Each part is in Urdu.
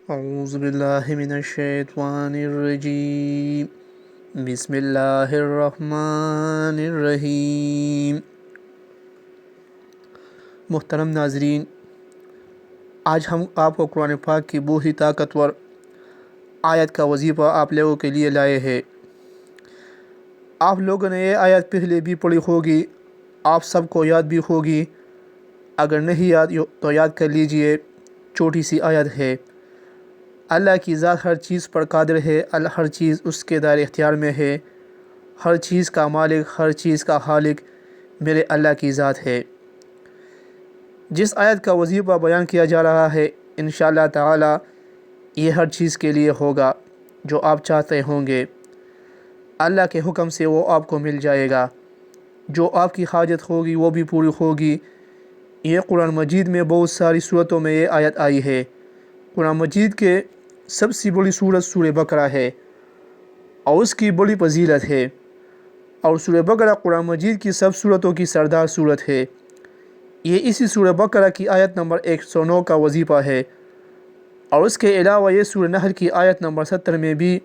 اعوذ باللہ من الشیطان الرجیم بسم اللہ الرحمن الرحیم۔ محترم ناظرین، آج ہم آپ کو قرآن پاک کی بہت ہی طاقتور آیت کا وظیفہ آپ لوگوں کے لیے لائے ہیں۔ آپ لوگوں نے یہ آیت پہلے بھی پڑھی ہوگی، آپ سب کو یاد بھی ہوگی، اگر نہیں یاد تو یاد کر لیجئے۔ چھوٹی سی آیت ہے۔ اللہ کی ذات ہر چیز پر قادر ہے، ہر چیز اس کے دائرۂ اختیار میں ہے، ہر چیز کا مالک، ہر چیز کا خالق میرے اللہ کی ذات ہے۔ جس آیت کا وظیفہ بیان کیا جا رہا ہے، انشاءاللہ تعالی یہ ہر چیز کے لیے ہوگا جو آپ چاہتے ہوں گے۔ اللہ کے حکم سے وہ آپ کو مل جائے گا، جو آپ کی حاجت ہوگی وہ بھی پوری ہوگی۔ یہ قرآن مجید میں بہت ساری صورتوں میں یہ آیت آئی ہے۔ قرآن مجید کے سب سے بڑی صورت سورہ بقرہ ہے اور اس کی بڑی فضیلت ہے، اور سورہ بقرہ قرآن مجید کی سب صورتوں کی سردار صورت ہے۔ یہ اسی سورہ بقرہ کی آیت نمبر 109 کا وظیفہ ہے، اور اس کے علاوہ یہ سورہ نحل کی آیت نمبر 70 میں بھی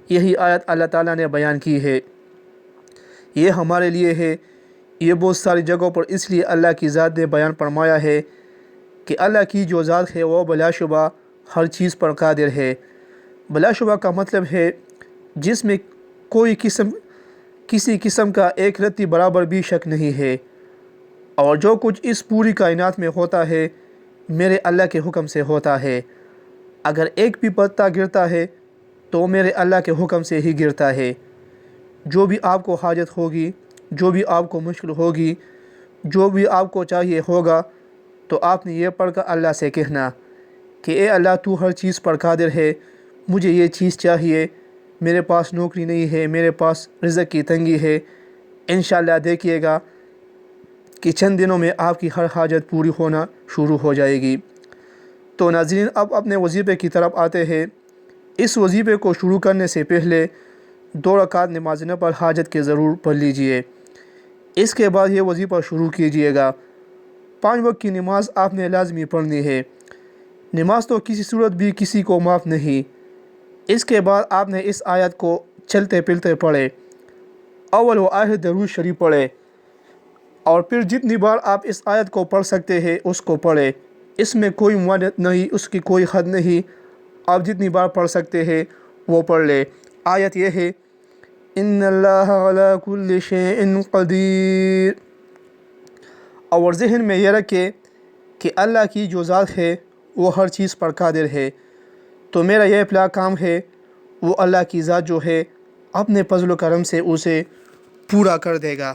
یہی آیت اللہ تعالیٰ نے بیان کی ہے۔ یہ ہمارے لیے ہے۔ یہ بہت ساری جگہوں پر اس لیے اللہ کی ذات نے بیان فرمایا ہے کہ اللہ کی جو ذات ہے وہ بلا شبہ ہر چیز پر قادر ہے۔ بلا شبہ کا مطلب ہے جس میں کسی قسم کا ایک رتی برابر بھی شک نہیں ہے، اور جو کچھ اس پوری کائنات میں ہوتا ہے میرے اللہ کے حکم سے ہوتا ہے۔ اگر ایک بھی پتا گرتا ہے تو میرے اللہ کے حکم سے ہی گرتا ہے۔ جو بھی آپ کو حاجت ہوگی، جو بھی آپ کو مشکل ہوگی، جو بھی آپ کو چاہیے ہوگا، تو آپ نے یہ پڑھ کر اللہ سے کہنا کہ اے اللہ تو ہر چیز پر قادر ہے، مجھے یہ چیز چاہیے، میرے پاس نوکری نہیں ہے، میرے پاس رزق کی تنگی ہے۔ انشاءاللہ دیکھیے گا کہ چند دنوں میں آپ کی ہر حاجت پوری ہونا شروع ہو جائے گی۔ تو ناظرین، اب اپنے وظیفے کی طرف آتے ہیں۔ اس وظیفے کو شروع کرنے سے پہلے 2 رکعت نماز نفل حاجت کے ضرور پڑھ لیجئے۔ اس کے بعد یہ وظیفہ شروع کیجئے گا۔ 5 وقت کی نماز آپ نے لازمی پڑھنی ہے۔ نماز تو کسی صورت بھی کسی کو معاف نہیں۔ اس کے بعد آپ نے اس آیت کو چلتے پھرتے پڑھے، اول و آخر درود شریف پڑھے، اور پھر جتنی بار آپ اس آیت کو پڑھ سکتے ہیں اس کو پڑھے۔ اس میں کوئی معدت نہیں، اس کی کوئی حد نہیں، آپ جتنی بار پڑھ سکتے ہیں وہ پڑھ لے۔ آیت یہ ہے، ان اللہ علی کل شیء قدیر، اور ذہن میں یہ رکھے کہ اللہ کی جو ذات ہے وہ ہر چیز پر قادر ہے۔ تو میرا یہ پہلا کام ہے، وہ اللہ کی ذات جو ہے اپنے فضل و کرم سے اسے پورا کر دے گا۔